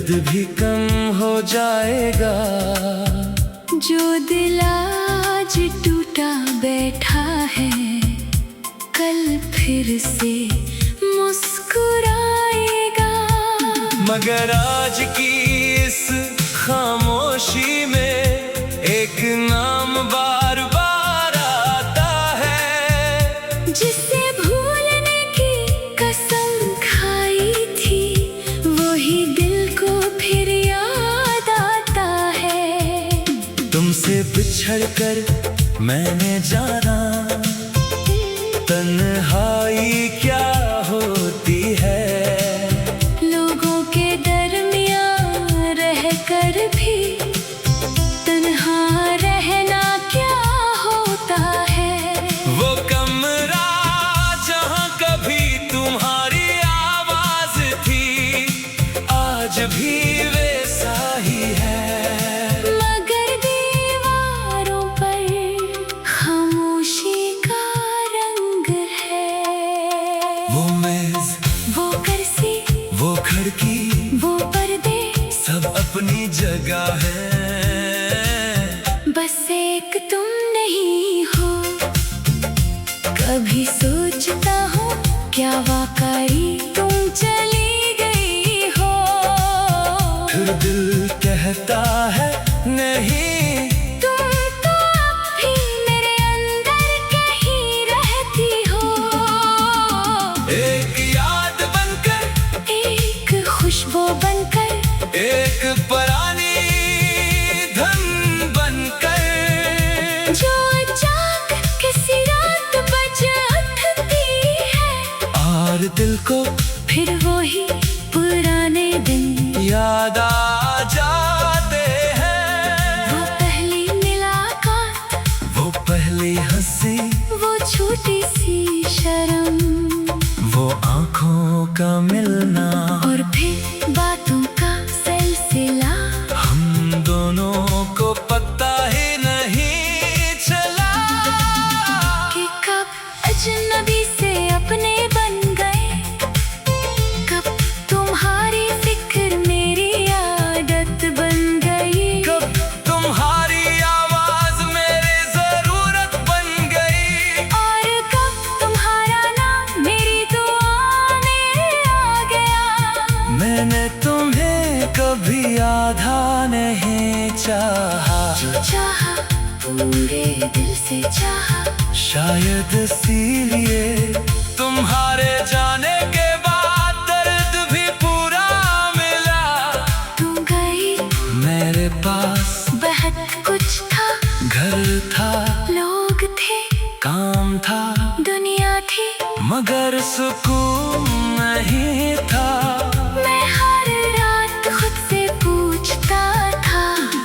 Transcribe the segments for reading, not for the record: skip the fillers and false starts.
दर्द भी कम हो जाएगा। जो दिल आज टूटा बैठा है, कल फिर से मुस्कुराएगा। मगर आज की इस खामोशी में एक नाम बार बार आता है। जिसे भूलने की कसम खाई थी, वही दिल को फिर याद आता है। तुमसे बिछड़कर मैंने जाना, तन्हाई क्या होती है। लोगों के दरमियां रहकर भी तन्हा रहना क्या होता है। वो कमरा जहाँ कभी तुम्हारी आवाज थी, आज भी वैसा ही है। मगर दीवारों पर खामोशी का रंग है। वो मेज, वो कुर्सी, वो खिड़की, वो पर्दे, सब अपनी जगह है। बस एक तुम नहीं हो। कभी सोचता हूँ क्या वाकई तुम चली गई हो। फिर दिल कहता है नहीं, तुम तो अब भी मेरे अंदर कहीं रहती हो। एक याद बनकर, एक खुशबू बनकर, एक पुरानी धन बनकर, जो अचानक किसी रात बज उठती है। और दिल को फिर वही पुराने दिन याद आ जाते हैं। वो पहली मुलाकात, वो पहली हंसी, वो छोटी सी शर्म, वो आँखों का मिलना, और फिर बातों का सिलसिला। हम दोनों को पता ही नहीं चला कि कब अजनबी से अपने बन गए, कब तुम्हारी फिक्र मेरी आदत बन गई, कब तुम्हारी आवाज मेरी जरूरत बन गई, और कब तुम्हारा नाम मेरी दुआ में आ गया। मैंने तुम्हें कभी आधा नहीं चाहा, जो चाहा पूरे दिल से चाहा। शायद इसीलिए तुम्हारे जाने के बाद दर्द भी पूरा मिला। तू गई, मेरे पास बहुत कुछ था, घर था, लोग थे, काम था, दुनिया थी, मगर सुकून नहीं था। मैं हर रात खुद से पूछता था,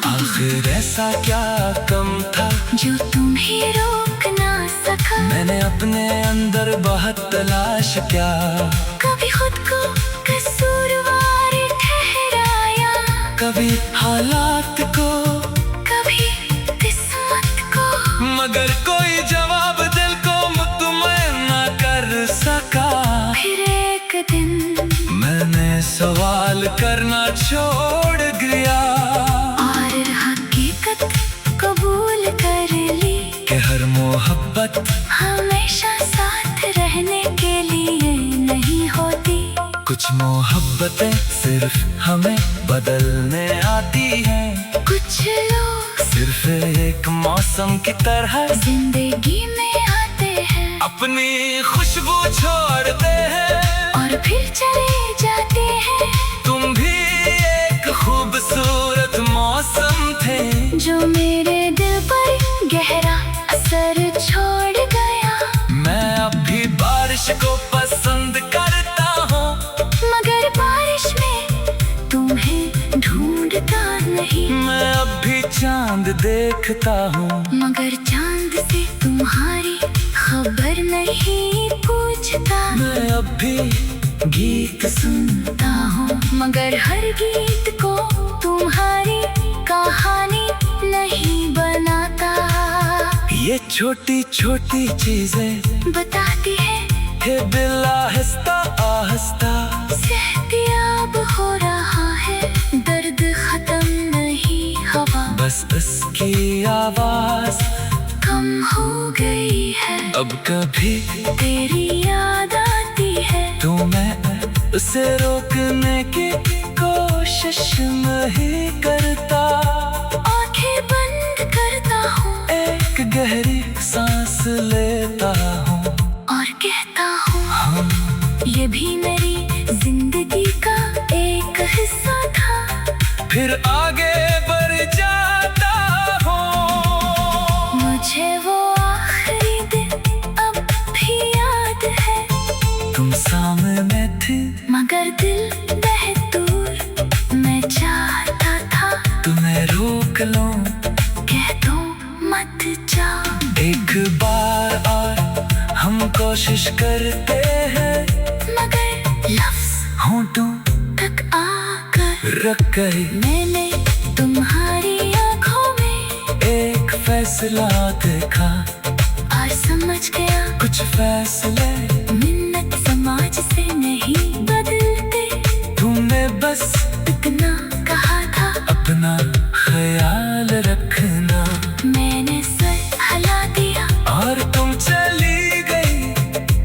आखिर ऐसा क्या कम था जो तुम्हें रोक ना सका। मैंने अपने अंदर बहुत तलाश किया, कभी खुद को कसूरवार ठहराया, कभी हालात को, कभी किस्मत को, मगर कोई जवाब दिल को मुतमईन न कर सका। फिर एक दिन मैंने सवाल करना छोड़ दिया, और हकीकत कबूल कर ली कि हर मोहब्बत हमेशा साथ रहने के लिए नहीं होती। कुछ मोहब्बतें सिर्फ हमें बदलने आती हैं, कुछ लोग सिर्फ एक मौसम की तरह जिंदगी में आते हैं, अपनी खुशबू छोड़ते हैं, और फिर चले जाते हैं। तुम भी एक खूबसूरत मौसम थे, जो मेरे दिल पर गहरा असर छोड़ गया। मैं अब भी बारिश को पसंद करता हूँ, मगर बारिश में तुम्हें ढूंढता नहीं। मैं अब भी चांद देखता हूँ, मगर चांद से तुम्हारी खबर नहीं पूछता। मैं अब भी गीत सुनता हूँ, मगर हर गीत को तुम्हारी कहानी नहीं बनाता। ये छोटी छोटी चीजें बताती है दिल आहिस्ता आहिस्ता सेहतियाब हो रहा है। उसकी आवाज कम हो गई है, अब कभी तेरी याद आती है। तो मैं उसे रोकने की कोशिश नहीं करता। आंखें बंद करता हूँ, एक गहरी सांस लेता हूँ और कहता हूँ ये भी मेरी जिंदगी का एक हिस्सा था। फिर आगे बढ़ जाता हूँ। मुझे वो आखिरी दिन अब भी याद है, तुम सामने थी मगर दिल बहुत दूर। मैं चाहता था तुम्हें रोक लूं, कह दो मत जाओ। एक बार और हम कोशिश करते हैं, मगर लफ्ज होंठों तक आकर रख गई। मैंने तुम्हारी आंखों में एक फैसला देखा और समझ गया कुछ फैसले मिन्नत समाज से नहीं बदलते। तुमने बस इतना कहा था अपना ख्याल रखना, मैंने सर हिला दिया और तुम चली गई।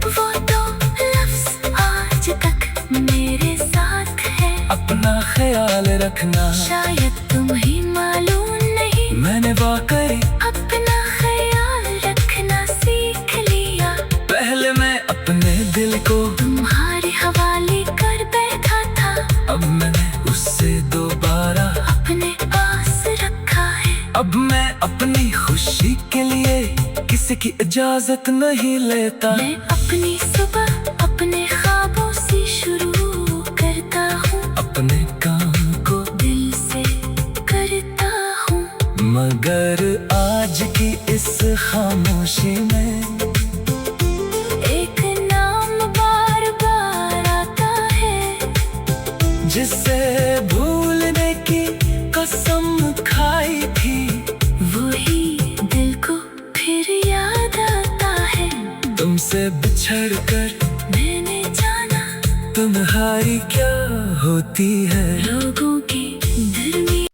वो तो लफ्ज आज तक मेरे साथ है। अपना ख्याल रखना, शायद तुम्हें मालूम नहीं, मैंने वाकई अपना ख्याल रखना सीख लिया। पहले मैं अपने दिल को तुम्हारे हवाले कर बैठा था, अब मैंने उससे दोबारा अपने पास रखा है। अब मैं अपनी खुशी के लिए किसी की इजाजत नहीं लेता। मैं अपनी सुबह अपने ख्वाबों से शुरू करता हूँ, अपने काम को दिल से करता हूँ। मगर आज की इस खामोशी में एक नाम बार बार आता है, जिसे भूलने की कसम खाई थी। वही दिल को फिर याद आता है। तुमसे बिछड़ कर मैंने जाना तुम्हारी क्या होती है। लोगों के दरमियान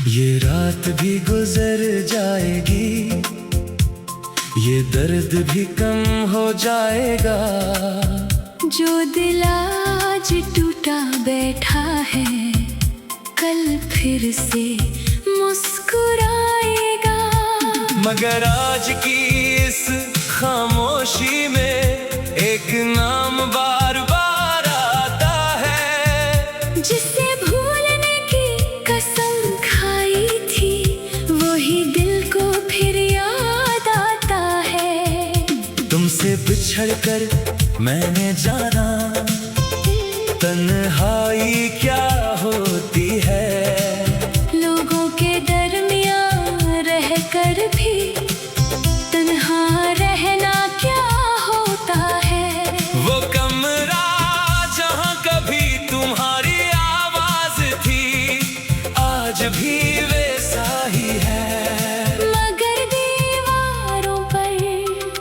ये रात भी गुजर जाएगी, ये दर्द भी कम हो जाएगा। जो दिल आज टूटा बैठा है, कल फिर से मुस्कुराएगा। मगर आज की इस खामोशी में एक नाम बार बार आता है, जिसे भूलने की कसम खाई थी। वही दिल को फिर याद आता है। तुमसे बिछड़ कर मैंने जाना तन्हाई क्या होती है। लोगों के दरमियान रहकर भी तन्हा रहना क्या होता है। वो कमरा जहाँ कभी तुम्हारी आवाज थी, आज भी वैसा ही है। मगर दीवारों पर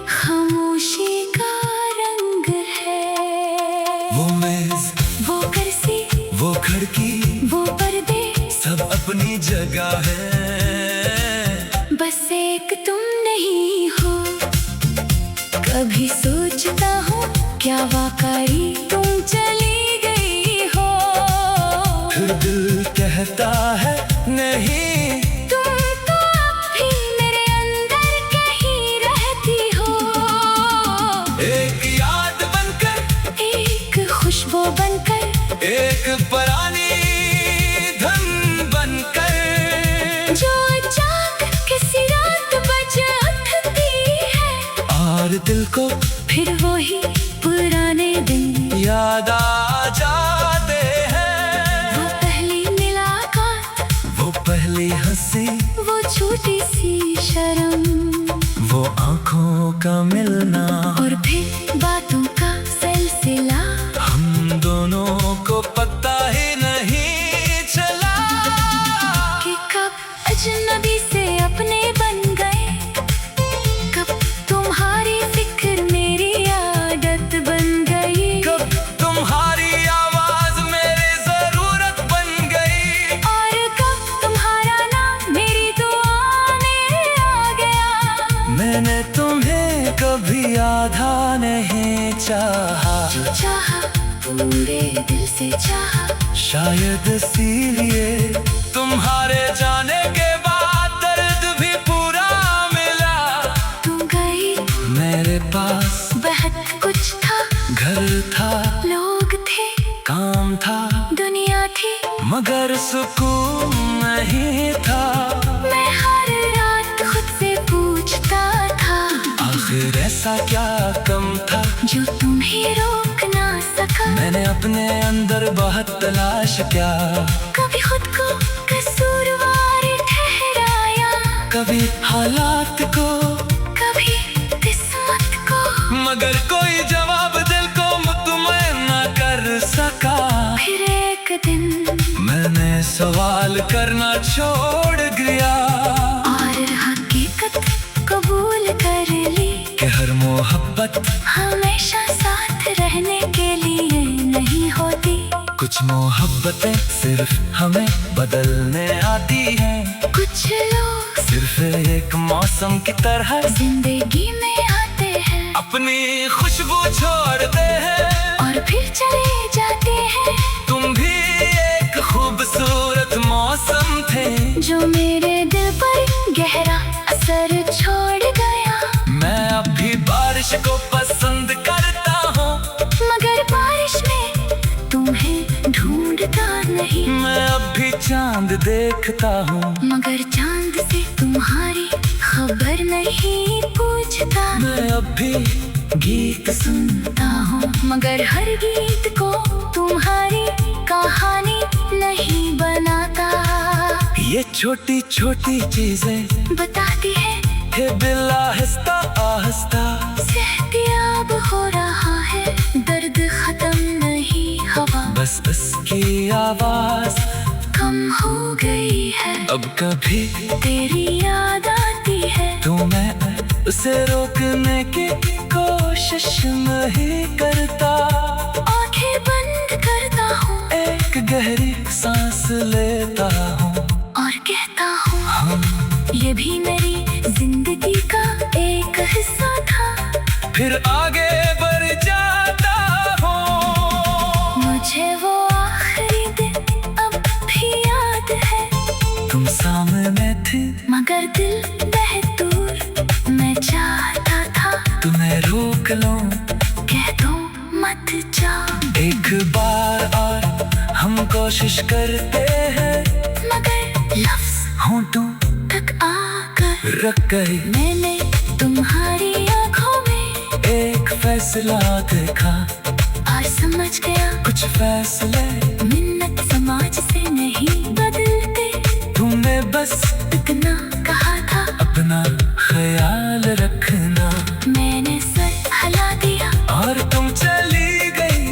खामोशी का रंग है। वो मेज, वो कुर्सी, वो खिड़की, वो पर्दे, सब अपनी जगह है। बस एक तुम नहीं हो। कभी सोचता हूँ क्या वाकई तुम चली गई हो। फिर दिल कहता है नहीं, तुम तो अब भी मेरे अंदर कहीं रहती हो। एक याद बनकर, एक खुशबू बनकर, एक पुरानी धन बनकर, जो अचानक किसी रात बज उठती है। और दिल को फिर वही पुराने दिन याद आ जाते हैं। वो पहली मुलाकात, वो पहली हंसी, वो छोटी सी शर्म, वो आंखों का मिलना, और फिर बातों का सिलसिला। हम दोनों को पता चाहा, जो चाहा पूरे दिल से चाहा। शायद इसीलिए तुम्हारे जाने के बाद दर्द भी पूरा मिला। तू गई मेरे पास बहुत कुछ था, घर था, लोग थे, काम था, दुनिया थी, मगर सुकून नहीं था। मैं हर रात खुद से पूछता था, आखिर ऐसा क्या कम था जो तुम्हें रोक ना सका। मैंने अपने अंदर बहुत तलाश किया, कभी खुद को कसूरवार ठहराया, कभी हालात को, कभी किस्मत को, मगर कोई जवाब दिल को मुतमईन न कर सका। फिर एक दिन मैंने सवाल करना छोड़ दिया और हकीकत कबूल कर ली कि हर मोहब्बत हमेशा साथ रहने के लिए नहीं होती। कुछ मोहब्बतें सिर्फ हमें बदलने आती हैं, कुछ लोग सिर्फ एक मौसम की तरह जिंदगी में आते हैं, अपनी खुशबू छोड़ते हैं और फिर चले जाते हैं। तुम भी एक खूबसूरत मौसम थे जो मेरे दिल पर गहरा असर छोड़ गया। मैं अब भी बारिश को पसंद करता हूँ, मगर बारिश में तुम्हें ढूंढता नहीं। मैं अब भी चांद देखता हूँ, मगर चांद से तुम्हारी खबर नहीं पूछता। मैं अब भी गीत सुनता हूँ, मगर हर गीत को तुम्हारी कहानी नहीं बनाता। ये छोटी छोटी चीजें बताती है हे दिल आहिस्ता आहिस्ता सेहतियाब हो रहा है, दर्द खत्म नहीं हवा बस उसकी आवाज कम हो गई है। अब कभी तेरी याद आती है तो मैं उसे रोकने की कोशिश नहीं करता। आंखें बंद करता हूँ, एक गहरी सांस लेता हूँ और कहता हूँ ये भी मेरी जिंदगी का एक हिस्सा था। फिर आगे बढ़ जाता हूँ। मुझे वो आखिरी दिन अब भी याद है, तुम सामने थी मगर दिल बहुत दूर। मैं चाहता था तुम्हें रोक लूं, कह दो मत जा, एक बार और हम कोशिश करते हैं, मगर लफ्ज होंठों तक आकर रख गए। मैंने तुम्हारी आंखों में एक फैसला देखा और समझ गया कुछ फैसले मिन्नत समाज से नहीं बदलते। तुमने बस इतना कहा था अपना ख्याल रखना, मैंने सर हिला दिया और तुम चली गई।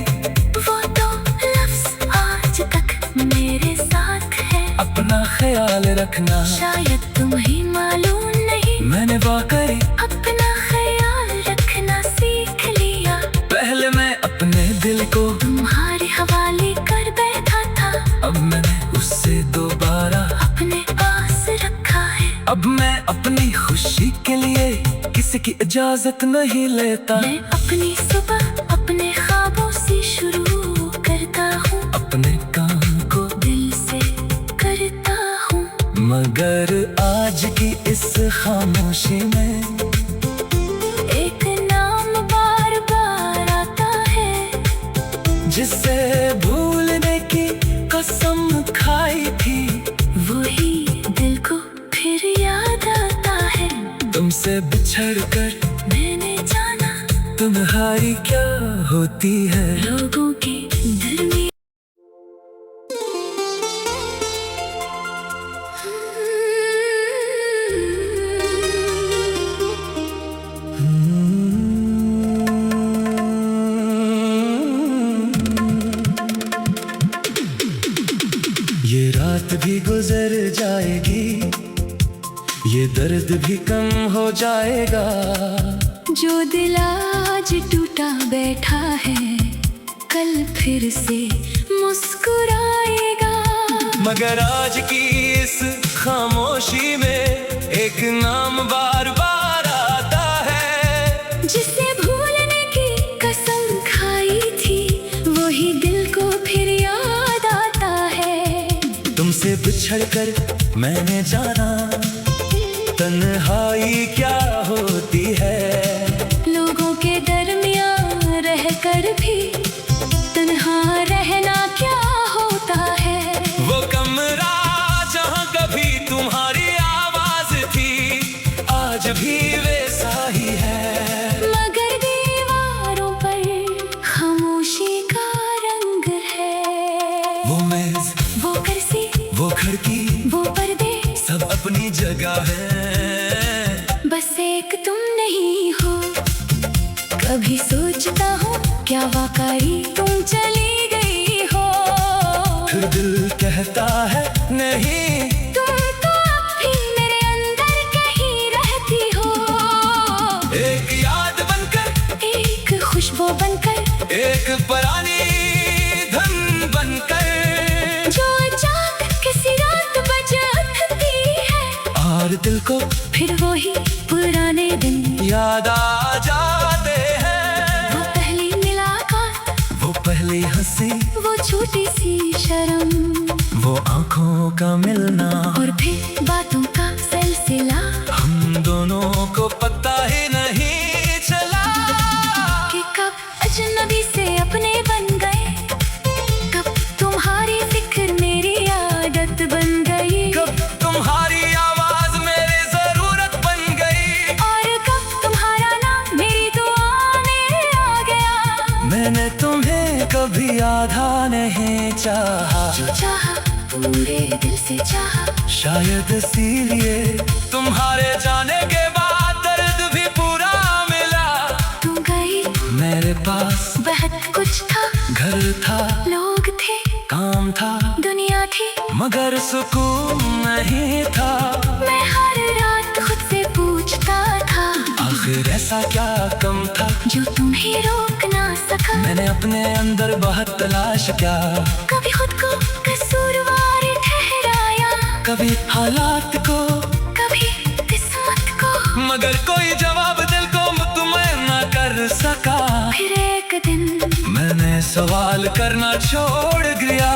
वो तो लफ्ज आज तक मेरे साथ है। अपना ख्याल रखना शायद तुम्हें मालूम नहीं, मैंने वाकई अपना ख्याल रखना सीख लिया। पहले मैं अपने दिल को तुम्हारे हवाले कर बैठा था, अब मैंने उससे दोबारा अपने पास रखा है। अब मैं अपनी खुशी के लिए किसी की इजाजत नहीं लेता। मैं अपनी सुबह अपने ख्वाबों से शुरू करता हूँ, अपने काम को दिल से करता हूँ। मगर आज की इस खामोशी में एक नाम बार बार आता है, जिसे भूलने की कसम खाई थी, वही दिल को फिर याद आता है। तुमसे बिछड़कर मैंने जाना तुम्हारी क्या होती है। लोगों के दिल में ये रात भी गुजर जाएगी, ये दर्द भी कम हो जाएगा। जो दिल आज टूटा बैठा है, कल फिर से मुस्कुराएगा। मगर आज की इस खामोशी में एक नाम बार बार आता है, जिसे भूलने की कसम बिछड़कर मैंने जाना तन्हाई क्या होती है। लोगों के दरमियान रहकर भी तन्हा रहना क्या होता है। वो कमरा जहाँ कभी तुम्हारी आवाज थी आज भी वैसा ही है, मगर दीवारों पर खामोशी का रंग है। वो मेज, वो कुर्सी, वो खिड़की, वो पर्दे सब अपनी जगह है। बस एक तुम नहीं हो। कभी सोचता हूँ क्या वाकई तुम चली गई हो। फिर दिल कहता है नहीं, तुम तो अब भी मेरे अंदर कहीं रहती हो। एक याद बनकर, एक खुशबू बनकर, एक पुरानी धन बनकर, जो अचानक किसी रात बज उठती है और दिल को फिर वही पुराने दिन याद आ जाते हैं। वो पहली मुलाकात, वो पहली हंसी, वो छोटी सी शर्म, वो आंखों का मिलना, और फिर बातों का सिलसिला हम दोनों को पता ही नहीं चला कि कब अजनबी से अपने बन गए, कब तुम्हारी फिक्र मेरी आदत बन गई, कब तुम्हारी आवाज मेरी जरूरत बन गई, और कब तुम्हारा नाम मेरी दुआ में आ गया। मैंने तुम्हें कभी आधा नहीं चाहा, जो चाहा पूरे दिल से चाहा, शायद इसीलिए तुम्हारे जाने के बाद दर्द भी पूरा मिला। तुम गई, मेरे पास बहुत कुछ था, घर था, लोग थे, काम था, दुनिया थी, मगर सुकून नहीं था। मैं हर रात खुद से पूछता था आखिर ऐसा क्या कम था जो तुम्हें रोक ना सका। मैंने अपने अंदर बहुत तलाश किया, कभी खुद को कसूरवार ठहराया, कभी हालात को, कभी किस्मत को, मगर कोई जवाब दिल को मुतमईन न कर सका। फिर एक दिन मैंने सवाल करना छोड़ दिया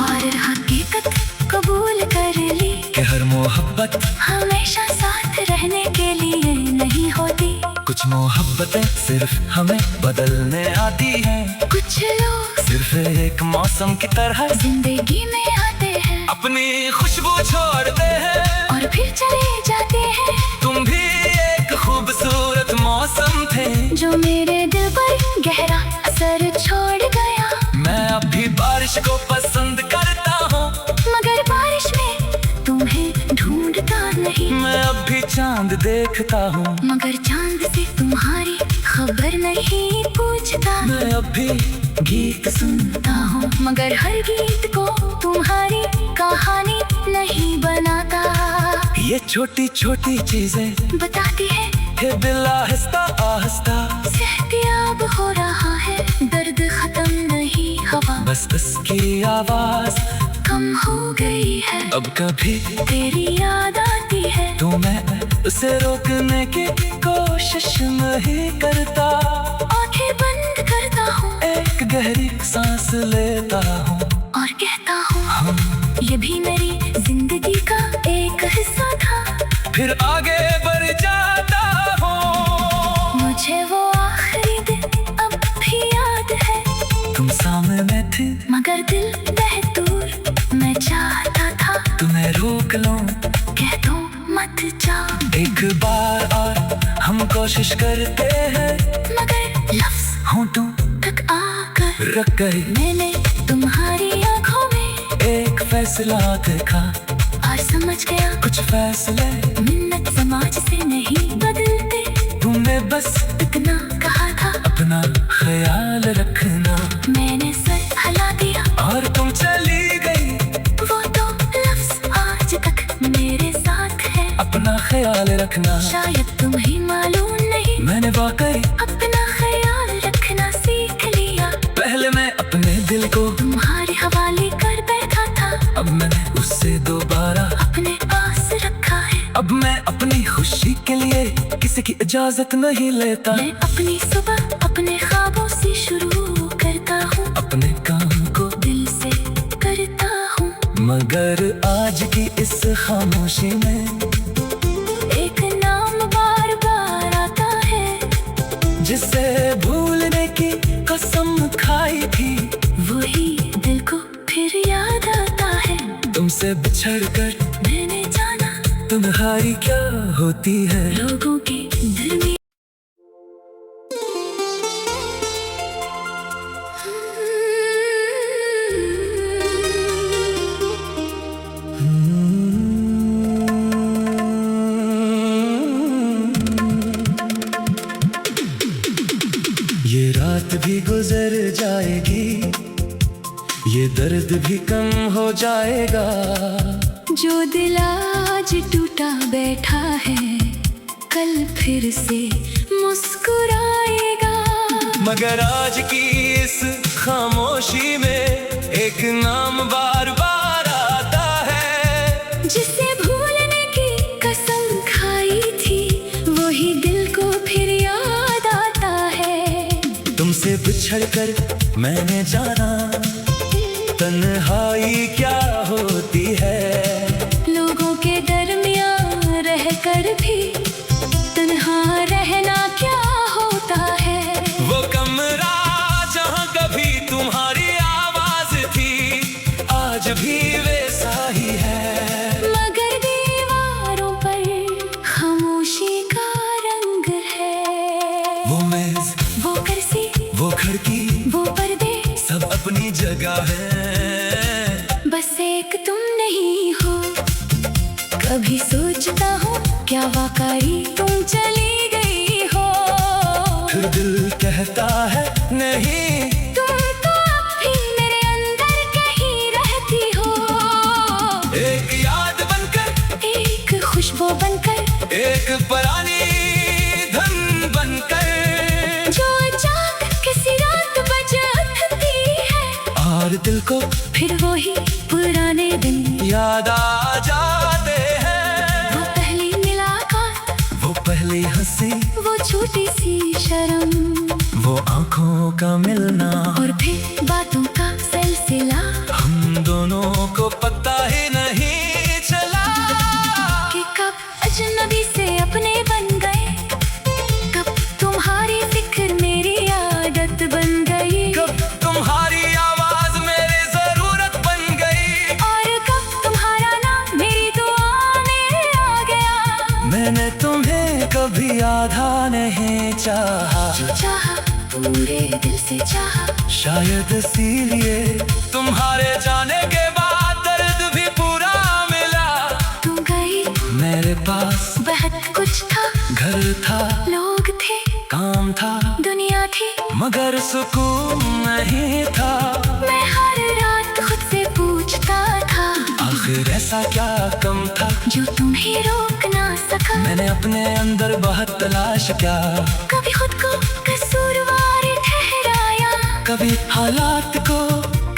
और हकीकत कबूल कर ली कि हर मोहब्बत हमेशा साथ रहने के लिए नहीं होती। कुछ मोहब्बतें सिर्फ हमें बदलने आती हैं, कुछ लोग सिर्फ एक मौसम की तरह जिंदगी में आते हैं अपनी खुशबू छोड़ते हैं और फिर चले जाते हैं। तुम भी एक खूबसूरत मौसम थे जो मेरे दिल पर गहरा असर छोड़ गया। मैं अब भी बारिश को पसंद करता हूँ, मगर बारिश में तुम्हें ढूंढता नहीं। मैं अब भी चांद देखता हूँ, मगर चांद से तुम्हारी खबर नहीं पूछता। मैं अब भी गीत सुनता हूँ, मगर हर गीत को तुम्हारी कहानी नहीं बनाता। ये छोटी छोटी चीजें बताती है ये दिल आहिस्ता आहिस्ता सेहतियाब हो रहा है, दर्द खत्म नहीं हवा, बस उसकी आवाज कम हो गई है। अब कभी तेरी याद आती है तो मैं उसे रोकने की कोशिश नहीं करता। आंखें बंद करता हूँ, एक गहरी सांस लेता हूँ और कहता हूँ ये भी मेरी जिंदगी का एक हिस्सा था। फिर आगे बढ़ जाता हूँ। मुझे वो आखिरी दिन अब भी याद है, तुम सामने थी मगर दिल बहुत दूर। मैं चाहता था तुम्हें रोक लूं, कह दो मत जाओ, एक बार और हम कोशिश करते हैं, मगर लफ्ज होठों तक आकर रख गए। मैंने तुम्हारी आंखों में एक फैसला देखा और समझ गया कुछ फैसले मिन्नत समाज से नहीं बदलते। तुमने बस इतना कहा था अपना ख्याल रखना, मैंने सर हिला दिया और तुम चली गई। वो तो लफ्ज आज तक मेरे साथ है। अपना ख्याल रखना शायद तुम्हें मालूम नहीं, मैंने वाकई अपना ख्याल रखना सीख लिया। पहले मैं अपने दिल को तुम्हारे हवाले कर बैठा था, अब मैंने उससे दोबारा अपने पास रखा है। अब मैं अपनी खुशी के लिए किसी की इजाजत नहीं लेता। मैं अपनी सुबह अपने ख्वाबों से शुरू करता हूँ, अपने काम को दिल से करता हूँ। मगर आज आज की इस खामोशी में एक नाम बार बार आता है, जिसे भूलने की कसम खाई थी, वही दिल को फिर याद आता है। तुमसे बिछड़कर मैंने जाना तुम्हारी क्या होती है। लोगों के दिल में ये रात भी गुजर जाएगी, ये दर्द भी कम हो जाएगा। जो दिल आज टूटा बैठा है, कल फिर से मुस्कुराएगा। मगर आज की इस खामोशी में एक नाम बार बार आता है, जिसे भूलने की कसम खाई थी, वही दिल को फिर याद आता है। तुमसे बिछड़कर मैंने जाना तन्हाई क्या होती है। लोगों के दरमियां रहकर भी तन्हा रहना क्या होता है। वो कमरा जहाँ कभी तुम्हारी आवाज थी, आज भी वैसा ही है। मगर दीवारों पर खामोशी का रंग है। वो मेज, वो कुर्सी, वो खिड़की, वो पर्दे, सब अपनी जगह है। बस एक तुम नहीं हो। कभी सोचता हूँ क्या वाकई तुम चली गई हो। फिर दिल कहता है नहीं, तुम तो अब भी मेरे अंदर कहीं रहती हो। एक याद बनकर, एक खुशबू बनकर, एक पुरानी धन बनकर, जो अचानक किसी रात बज उठती है, और दिल को फिर वही पुराने दिन, याद आ जाते हैं। वो पहली मुलाकात, वो पहली हंसी, वो छोटी सी शर्म, वो आंखों का मिलना, और फिर बातों का सिलसिला। हम दोनों को पता ही नहीं चला कि कब अजनबी से अपने बन गए, कब तुम्हारी फिक्र मेरी आदत बन गई, कब तुम्हारी आवाज मेरी जरूरत बन गई, और कब तुम्हारा नाम मेरी दुआ में आ गया। मैंने तुम्हें कभी आधा नहीं चाहा, जो चाहा पूरे दिल से चाहा, शायद इसीलिए तुम्हारे जाने के बाद दर्द भी पूरा मिला। तुम गई, मेरे पास बहुत कुछ था, घर था, लोग थे, काम था, दुनिया थी, मगर सुकून नहीं था। मैं हर रात खुद से पूछता था, आखिर ऐसा क्या कम था जो तुम्हें रोक ना सका। मैंने अपने अंदर बहुत तलाश किया, कभी खुद को कसूरवार ठहराया, कभी हालात को,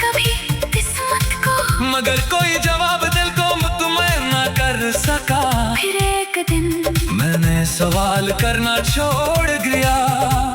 कभी किस्मत को, मगर कोई जवाब दिल को मुतमईन न कर सका। फिर एक दिन मैंने सवाल करना छोड़ दिया,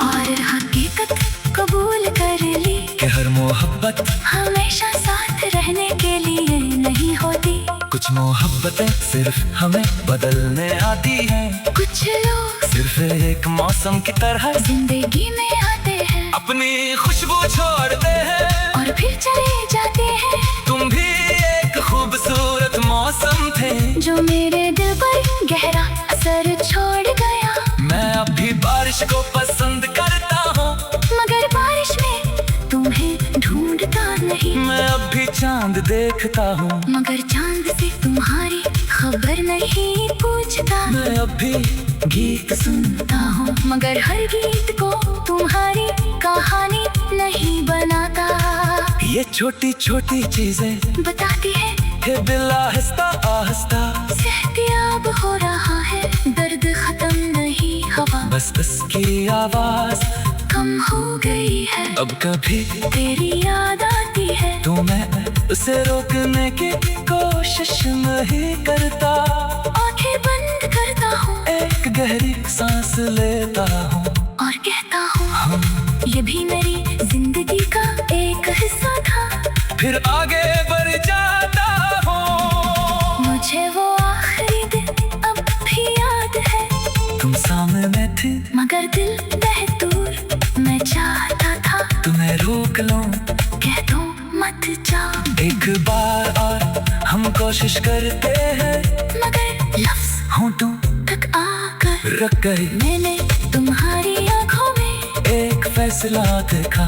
और हकीकत कबूल कर ली कि हर मोहब्बत हमेशा साथ रहने के लिए नहीं होती। कुछ मोहब्बतें सिर्फ हमें बदलने आती हैं, कुछ लोग सिर्फ एक मौसम की तरह जिंदगी में आते हैं, अपनी खुशबू छोड़ते हैं, और फिर चले जाते हैं। तुम भी एक खूबसूरत मौसम थे, जो मेरे दिल पर गहरा असर छोड़ गया। मैं अब भी बारिश को पसंद करता हूँ, मगर बारिश में तुम्हें ढूंढता नहीं। मैं अब भी चांद देखता हूँ, मगर चांद से तुम्हारी खबर नहीं पूछता। मैं अब भी गीत सुनता हूँ, मगर हर गीत को तुम्हारी कहानी नहीं बनाता। ये छोटी छोटी चीजें बताती है कि दिल आहिस्ता आहिस्ता सेहतियाब हो रहा है। दर्द खत्म नहीं हवा, बस इसकी आवाज कम हो गई है। अब कभी तेरी याद आती है, तो मैं उसे रोकने की कोशिश नहीं करता। आंखें बंद करता हूँ, एक गहरी सांस लेता हूँ, और कहता हूँ ये भी मेरी जिंदगी का एक हिस्सा था। फिर आगे बढ़ जाता हूँ। मत जाओ। एक बार और हम कोशिश करते हैं, मगर लफ्ज होंठों तक आकर रख गए। मैंने तुम्हारी आंखों में एक फैसला देखा,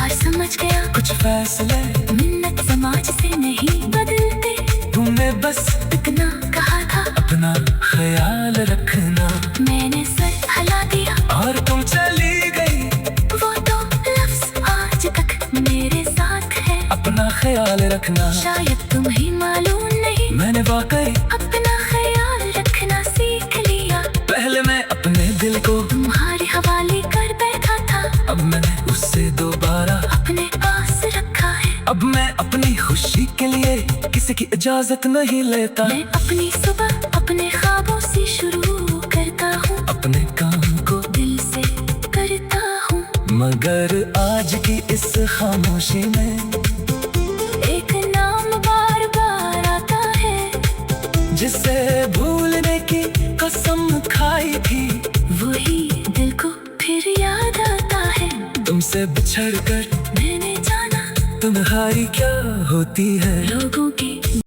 और समझ गया कुछ फैसले मिन्नत समाज से नहीं बदलते। तुमने बस इतना कहा था, अपना ख्याल रखना, मैंने सर हिला दिया और तुम चली गई। वो तो लफ्ज आज तक मेरे साथ है। अपना ख्याल रखना, शायद तुम्हें मालूम नहीं, मैंने वाकई अपना ख्याल रखना सीख लिया। पहले मैं अपने दिल को तुम्हारे हवाले कर बैठा था, अब मैंने उससे दोबारा अपने पास रखा है। अब मैं अपनी खुशी के लिए किसी की इजाजत नहीं लेता। मैं अपनी सुबह अपने ख्वाबों से शुरू करता हूँ, अपने काम को दिल से करता हूँ। मगर आज की इस खामोशी में एक नाम बार बार आता है, जिसे भूलने की कसम खाई थी, वही दिल को फिर याद आता है। तुमसे बिछड़ कर मैंने जाना तुम्हारी क्या होती है। लोगों की